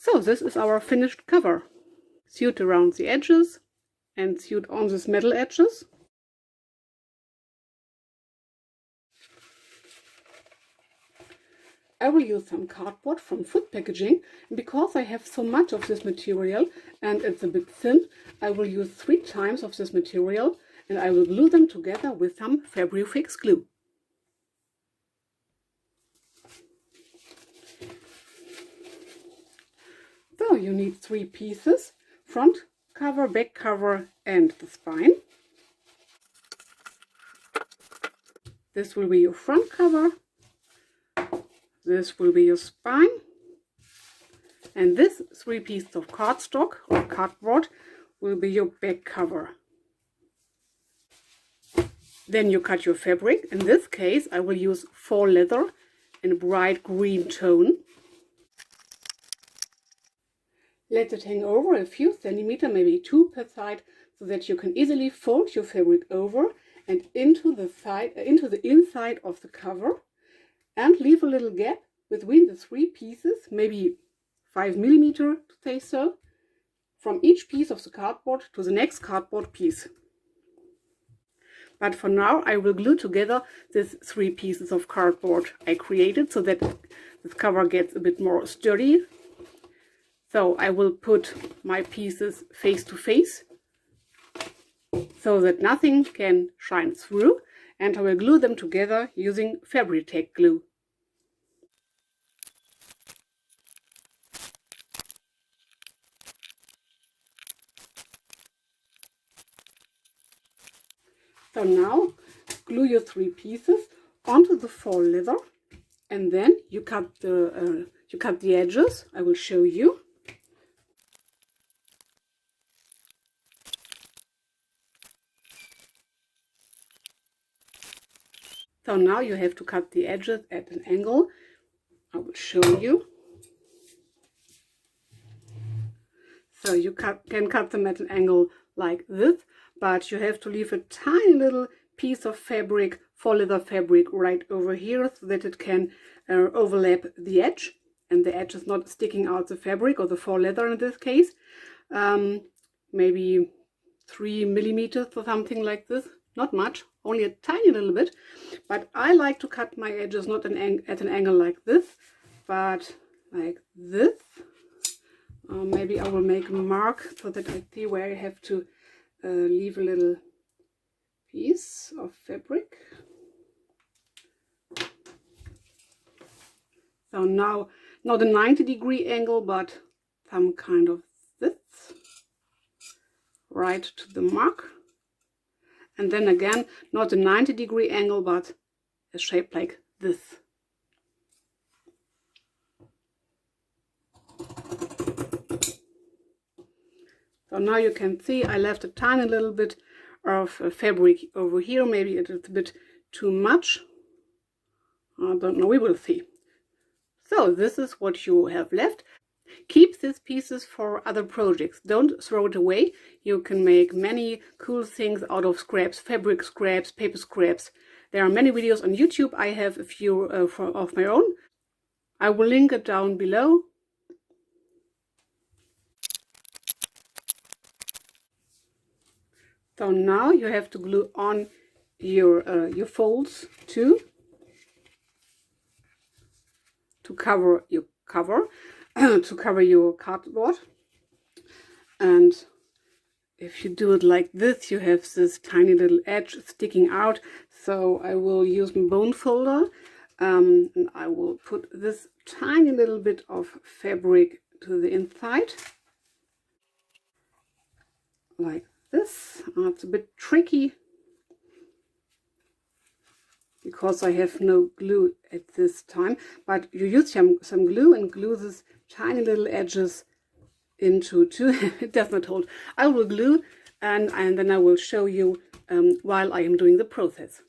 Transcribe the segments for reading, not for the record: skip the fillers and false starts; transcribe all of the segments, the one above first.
So this is our finished cover. Sewed around the edges and sewed on these metal edges. I will use some cardboard from food packaging, and because I have so much of this material and it's a bit thin, I will use 3 times of this material and I will glue them together with some Fabrifix glue. So you need 3 pieces: front cover, back cover and the spine. This will be your front cover. This will be your spine, and this 3 pieces of cardstock or cardboard will be your back cover. Then you cut your fabric. In this case I will use FAUX leather in a bright green tone. Let it hang over a few centimeters, maybe 2 per side, so that you can easily fold your fabric over and into the inside of the cover. And leave a little gap between the 3 pieces, maybe 5 mm to say so, from each piece of the cardboard to the next cardboard piece. But for now I will glue together these 3 pieces of cardboard I created so that this cover gets a bit more sturdy. So I will put my pieces face to face so that nothing can shine through, and I will glue them together using Fabri-Tac glue. So now glue your 3 pieces onto the FAUX leather, and then you cut the edges. I will show you. So now you have to cut the edges at an angle. I will show you. So you can cut them at an angle like this, but you have to leave a tiny little piece of fabric, FAUX leather fabric, right over here so that it can overlap the edge, and the edge is not sticking out the fabric or the FAUX leather in this case. Maybe 3 mm or something like this. Not much, only a tiny little bit. But I like to cut my edges not at an angle like this, but like this. Maybe I will make a mark so that I see where I have to leave a little piece of fabric. So now, not a 90-degree angle, but some kind of this, right to the mark. And then again, not a 90-degree angle, but a shape like this. So now you can see I left a tiny little bit of fabric over here. Maybe it is a bit too much. I don't know, we will see. So this is what you have left. Keep these pieces for other projects. Don't throw it away. You can make many cool things out of scraps, fabric scraps, paper scraps. There are many videos on YouTube. I have a few of my own. I will link it down below. So now you have to glue on your folds too, to cover your cover. To cover your cardboard. And if you do it like this, you have this tiny little edge sticking out. So I will use my bone folder, and I will put this tiny little bit of fabric to the inside like this. It's a bit tricky because I have no glue at this time, but you use some glue and glue this tiny little edges into too. It does not hold. I will glue and then I will show you while I am doing the process.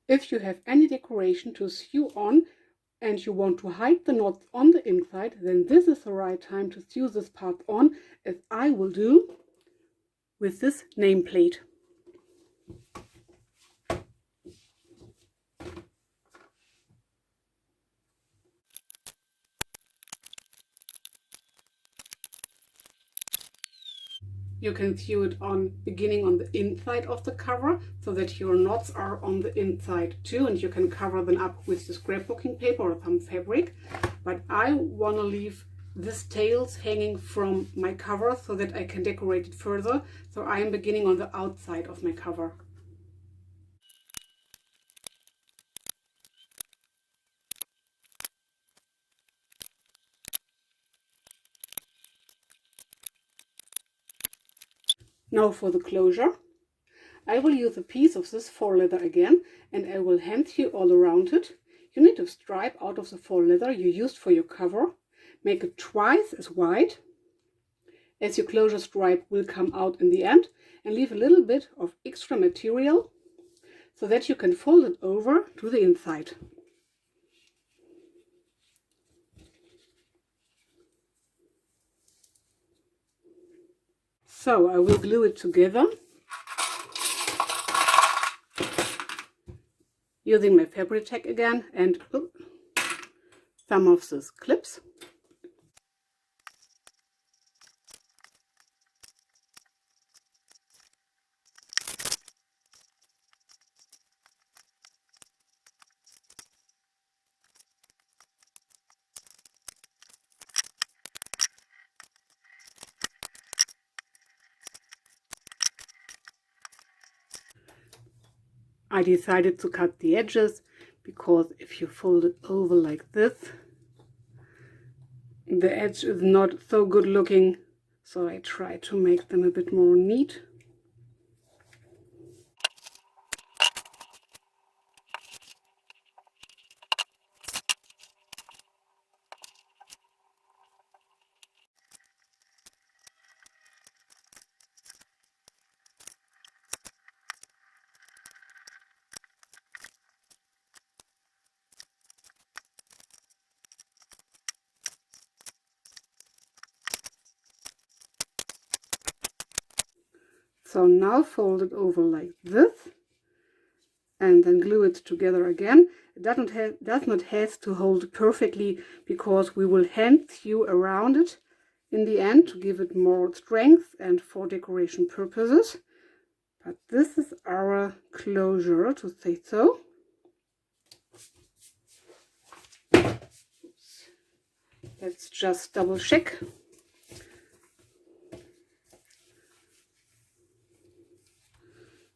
If you have any decoration to sew on and you want to hide the knots on the inside, then this is the right time to sew this part on, as I will do with this nameplate. You can sew it on beginning on the inside of the cover so that your knots are on the inside too, and you can cover them up with the scrapbooking paper or some fabric. But I want to leave these tails hanging from my cover so that I can decorate it further. So I am beginning on the outside of my cover. Now for the closure. I will use a piece of this faux leather again, and I will hand sew all around it. You need to stripe out of the faux leather you used for your cover. Make it twice as wide, as your closure stripe will come out in the end, and leave a little bit of extra material so that you can fold it over to the inside. So I will glue it together using my fabric tack again and some of these clips. I decided to cut the edges because if you fold it over like this, the edge is not so good looking, so I try to make them a bit more neat. So now fold it over like this and then glue it together again. It does not have to hold perfectly because we will hand sew around it in the end to give it more strength and for decoration purposes. But this is our closure, to say so. Let's just double check.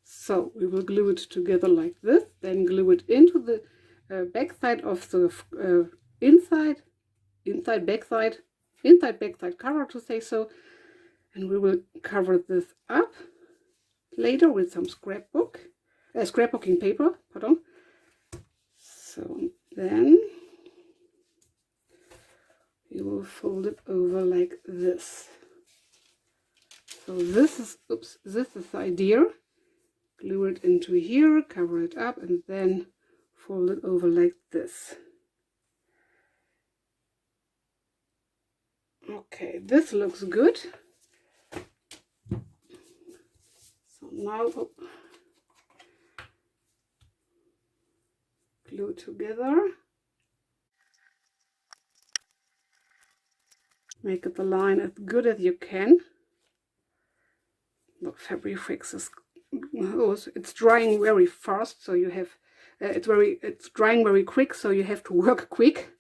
So we will glue it together like this, then glue it into the back side of the inside backside cover, to say so, and we will cover this up later with some scrapbooking paper, pardon. So then you will fold it over like this. So this is the idea. Glue it into here, cover it up, and then fold it over like this. Okay, this looks good. So now glue it together. Make it align as good as you can. The fabric is it's drying very fast, so you have it's drying very quick, so you have to work quick.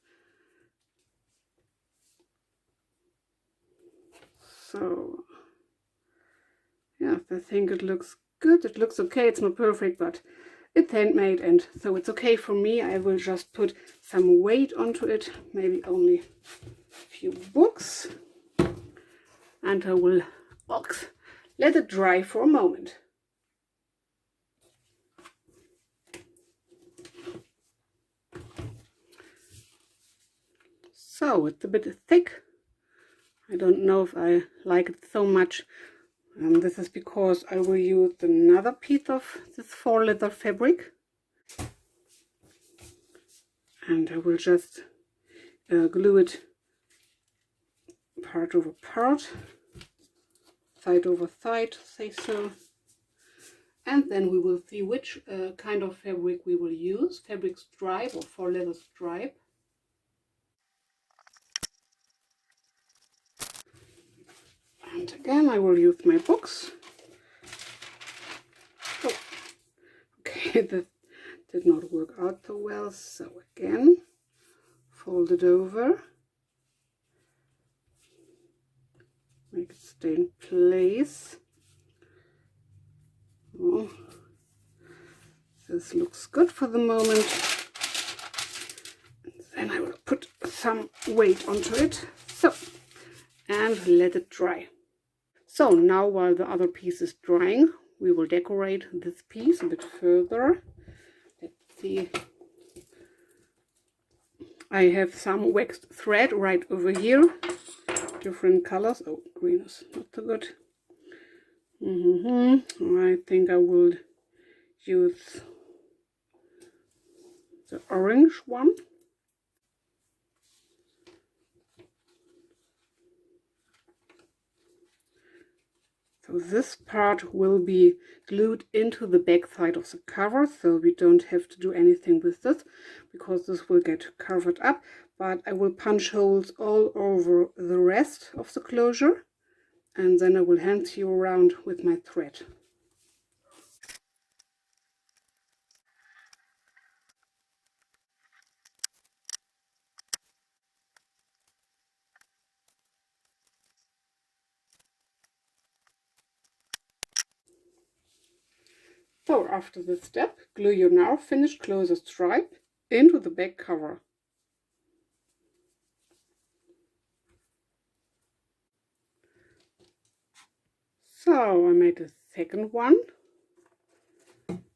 So yeah, I think it looks good. It looks okay. It's not perfect, but it's handmade, and so it's okay for me. I will just put some weight onto it, maybe only a few books, and I will let it dry for a moment. So it's a bit thick. I don't know if I like it so much. This is because I will use another piece of this faux leather fabric. And I will just glue it part over part, side over side, say so. And then we will see which kind of fabric we will use, fabric stripe or faux leather stripe. And again, I will use my books. Oh, okay, that did not work out so well. So again, fold it over, make it stay in place. Oh, this looks good for the moment. And then I will put some weight onto it. So, and let it dry. So now while the other piece is drying, we will decorate this piece a bit further. Let's see. I have some waxed thread right over here. Different colors. Oh, green is not so good. I think I will use the orange one. So this part will be glued into the back side of the cover, so we don't have to do anything with this, because this will get covered up, but I will punch holes all over the rest of the closure, and then I will hand you around with my thread. So after this step, glue your now finished closer stripe into the back cover. So I made a second one,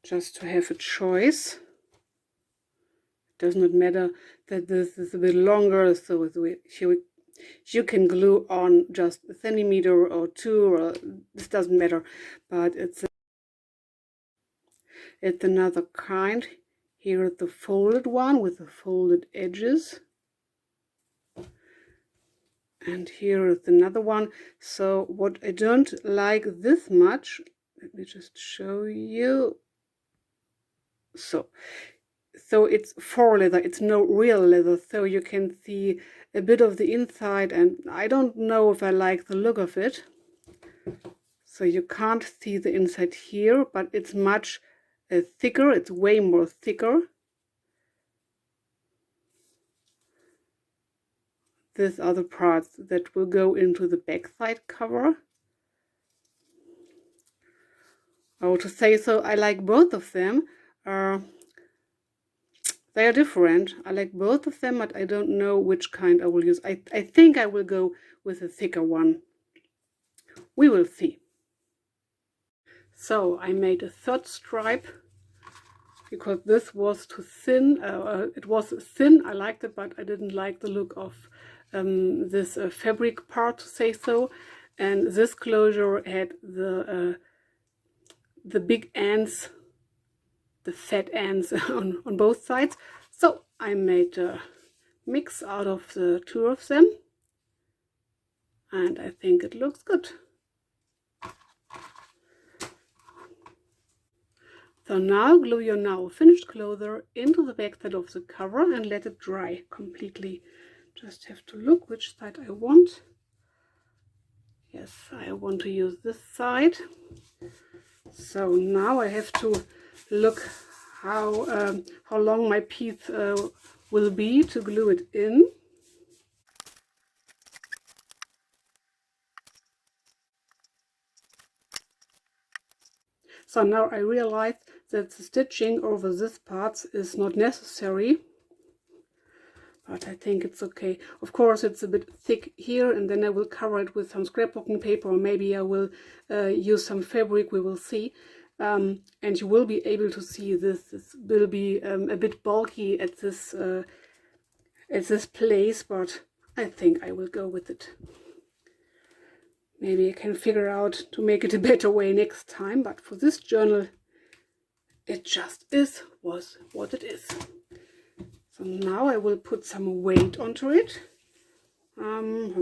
just to have a choice. It does not matter that this is a bit longer, so you can glue on just a centimeter or two, or this doesn't matter, but it's another kind. Here is the folded one with the folded edges, and here is another one. So what I don't like this much, let me just show you. So it's faux leather, it's no real leather, so you can see a bit of the inside, and I don't know if I like the look of it. So you can't see the inside here, but it's much thicker, it's way more thicker. These are the parts that will go into the backside cover. I want to say so, I like both of them. They are different. I like both of them, but I don't know which kind I will use. I think I will go with a thicker one. We will see. So I made a third stripe because this was too thin. It was thin, I liked it, but I didn't like the look of this fabric part, to say so. And this closure had the big ends, the fat ends on both sides. So I made a mix out of the two of them, and I think it looks good. So now glue your now finished clother into the back side of the cover and let it dry completely. Just have to look which side I want. Yes, I want to use this side. So now I have to look how long my piece will be to glue it in. So now I realize that the stitching over this part is not necessary, but I think it's okay. Of course it's a bit thick here, and then I will cover it with some scrapbooking paper, or maybe I will use some fabric, we will see. And you will be able to see this. This will be a bit bulky at this place, but I think I will go with it. Maybe I can figure out to make it a better way next time, but for this journal it just was what it is. So now I will put some weight onto it. And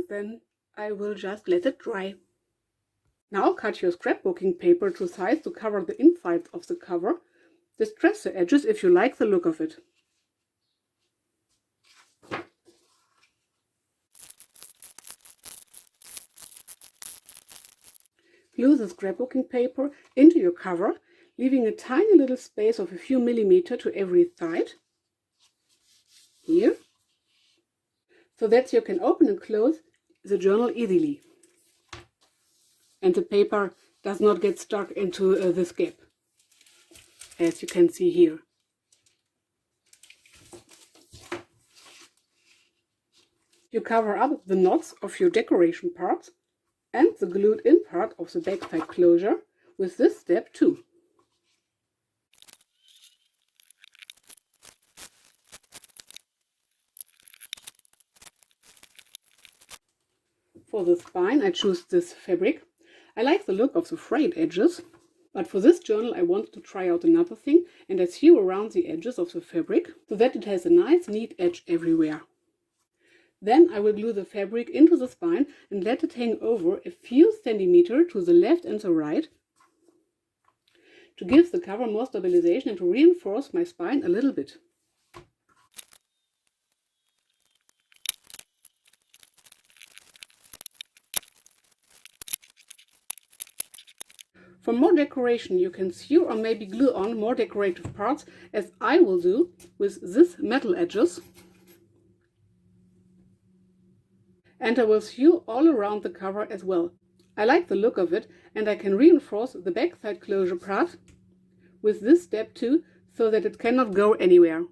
then I will just let it dry. Now cut your scrapbooking paper to size to cover the insides of the cover. Distress the edges if you like the look of it. Glue the scrapbooking paper into your cover, leaving a tiny little space of a few millimeters to every side, here, so that you can open and close the journal easily. And the paper does not get stuck into this gap, as you can see here. You cover up the knots of your decoration parts and the glued in part of the backside closure with this step too. For the spine I choose this fabric. I like the look of the frayed edges, but for this journal I wanted to try out another thing, and I sew around the edges of the fabric so that it has a nice neat edge everywhere. Then I will glue the fabric into the spine and let it hang over a few centimeters to the left and the right to give the cover more stabilization and to reinforce my spine a little bit. For more decoration you can sew or maybe glue on more decorative parts, as I will do with this metal edges. And I will sew all around the cover as well. I like the look of it, and I can reinforce the backside closure part with this step too, so that it cannot go anywhere.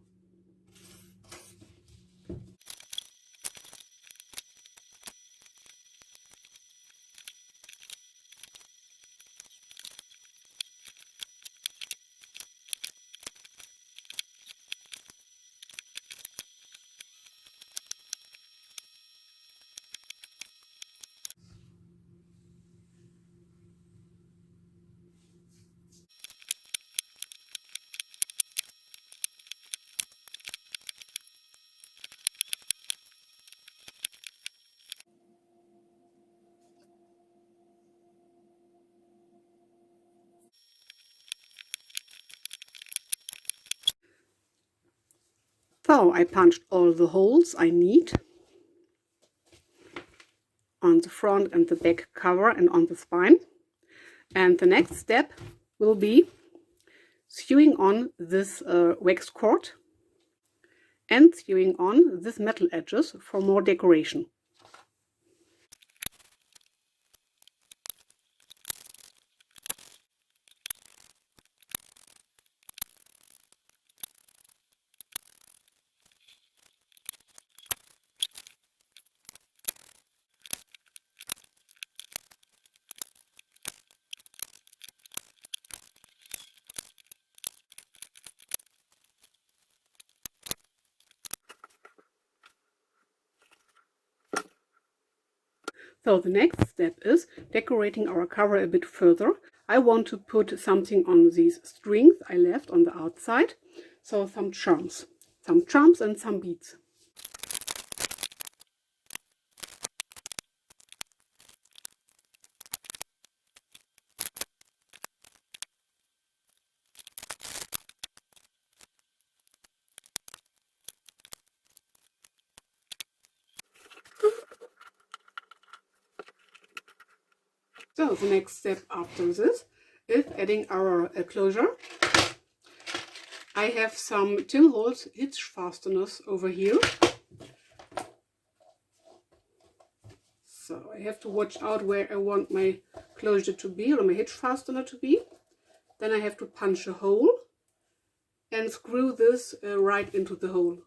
So I punched all the holes I need on the front and the back cover and on the spine. And the next step will be sewing on this waxed cord and sewing on this metal edges for more decoration. So the next step is decorating our cover a bit further. I want to put something on these strings I left on the outside. So some charms and some beads. So the next step after this is adding our closure. I have some 2-hole hitch fasteners over here. So I have to watch out where I want my closure to be, or my hitch fastener to be. Then I have to punch a hole and screw this right into the hole.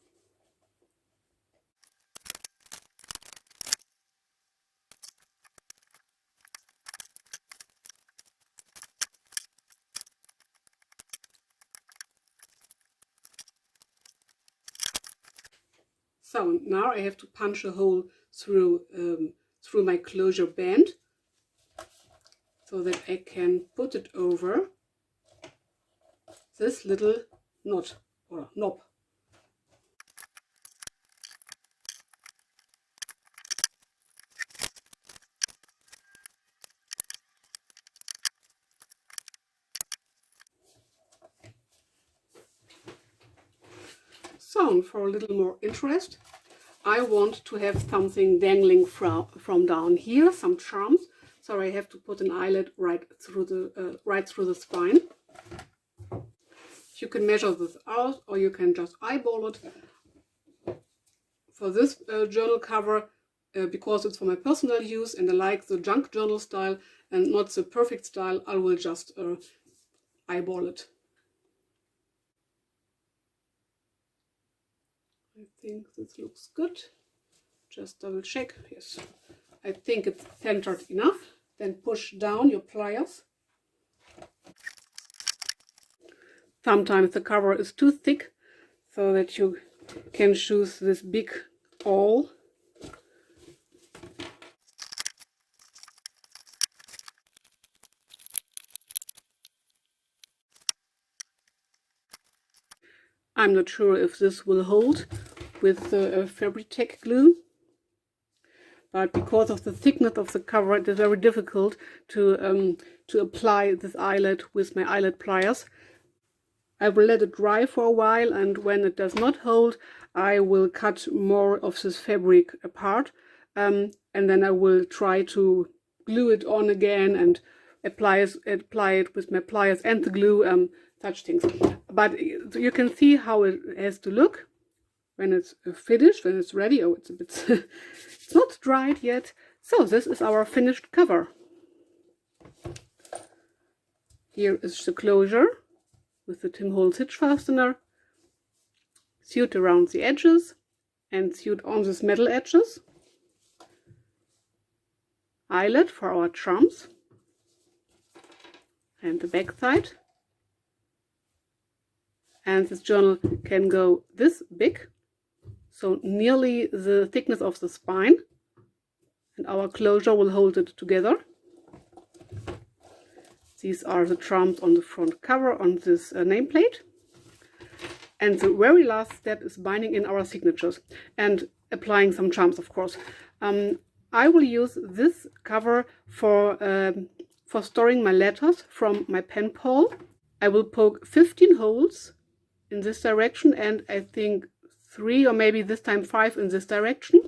So now I have to punch a hole through my closure band so that I can put it over this little knot or knob. So for a little more interest, I want to have something dangling from down here, some charms. So I have to put an eyelet right through the spine. You can measure this out, or you can just eyeball it. For this journal cover, because it's for my personal use and I like the junk journal style and not the perfect style, I will just eyeball it. I think this looks good. Just double check. Yes, I think it's centered enough. Then push down your pliers. Sometimes the cover is too thick, so that you can choose this big awl. I'm not sure if this will hold with the Fabri-Tac glue, but because of the thickness of the cover, it is very difficult to apply this eyelet with my eyelet pliers. I will let it dry for a while, and when it does not hold, I will cut more of this fabric apart, and then I will try to glue it on again and apply it with my pliers and the glue, such things. But you can see how it has to look when it's finished, when it's ready. Oh, it's a bit it's not dried yet. So this is our finished cover. Here is the closure with the Tim Holtz hitch fastener, sewed around the edges and sewed on these metal edges. Eyelet for our charms and the back side. And this journal can go this big, so nearly the thickness of the spine, and our closure will hold it together. These are the charms on the front cover on this nameplate. And the very last step is binding in our signatures and applying some charms, of course. I will use this cover for storing my letters from my pen pal. I will poke 15 holes in this direction, and I think 3 or maybe this time 5 in this direction.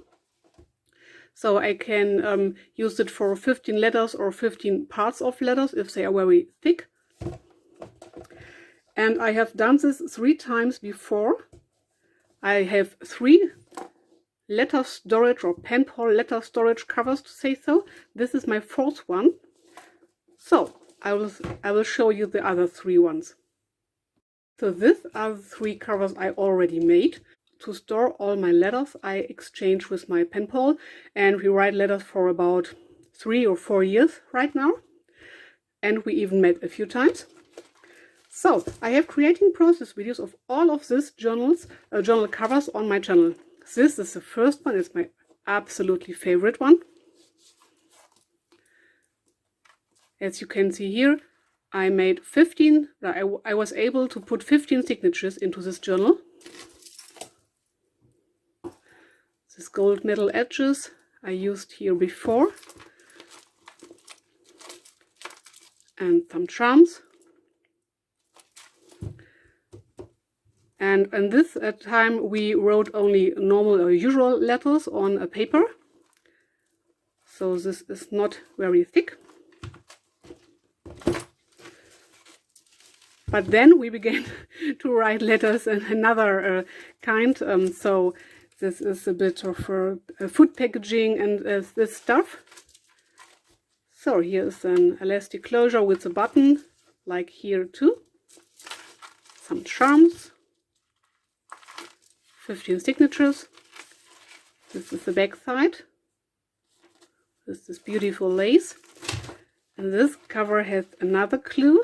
So I can use it for 15 letters or 15 parts of letters if they are very thick. And I have done this 3 times before. I have 3 letter storage or pen pal letter storage covers, to say so. This is my 4th one. So I will show you the other 3 ones. So these are the 3 covers I already made. To store all my letters, I exchange with my pen pal, and we write letters for about 3 or 4 years right now. And we even met a few times. So I have creating process videos of all of these journal covers on my channel. This is the first one. It's my absolutely favorite one. As you can see here, I made 15. I was able to put 15 signatures into this journal. These gold metal edges I used here before, and some charms. And in this time we wrote only normal or usual letters on a paper, so this is not very thick. But then we began to write letters in another kind, so this is a bit of food packaging and this stuff. So here is an elastic closure with a button, like here too. Some charms. 15 signatures. This is the back side. This is beautiful lace. And this cover has another clue,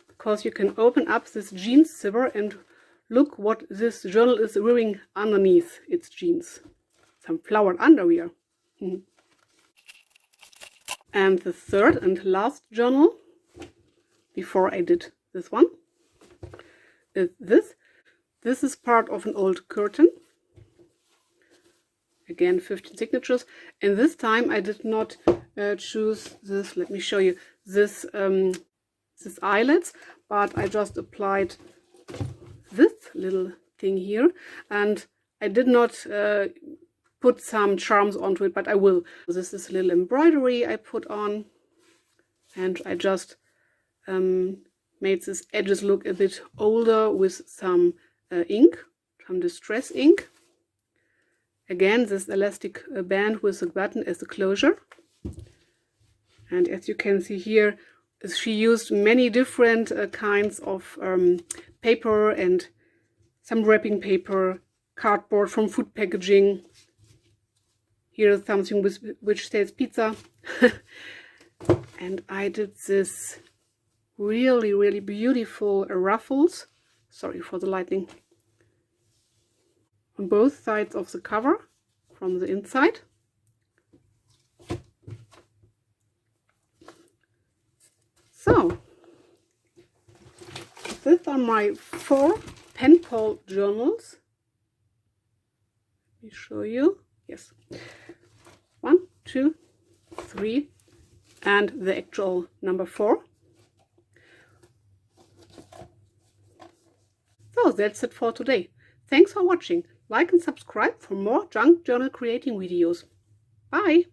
because you can open up this jeans zipper and look what this journal is wearing underneath its jeans. Some flowered underwear. And the third and last journal, before I did this one, is this. This is part of an old curtain. Again, 15 signatures. And this time I did not choose this, let me show you, this eyelets, but I just applied this little thing here. And I did not put some charms onto it, but I will. This is a little embroidery I put on. And I just made these edges look a bit older with some ink, some distress ink. Again, this elastic band with a button as the closure. And as you can see here, she used many different kinds of paper and some wrapping paper, cardboard from food packaging. Here is something which says pizza. And I did this really, really beautiful ruffles. Sorry for the lighting. On both sides of the cover from the inside. So, these are my 4 penpal journals. Let me show you. Yes. 1, 2, 3, and the actual number 4. So that's it for today. Thanks for watching. Like and subscribe for more junk journal creating videos. Bye!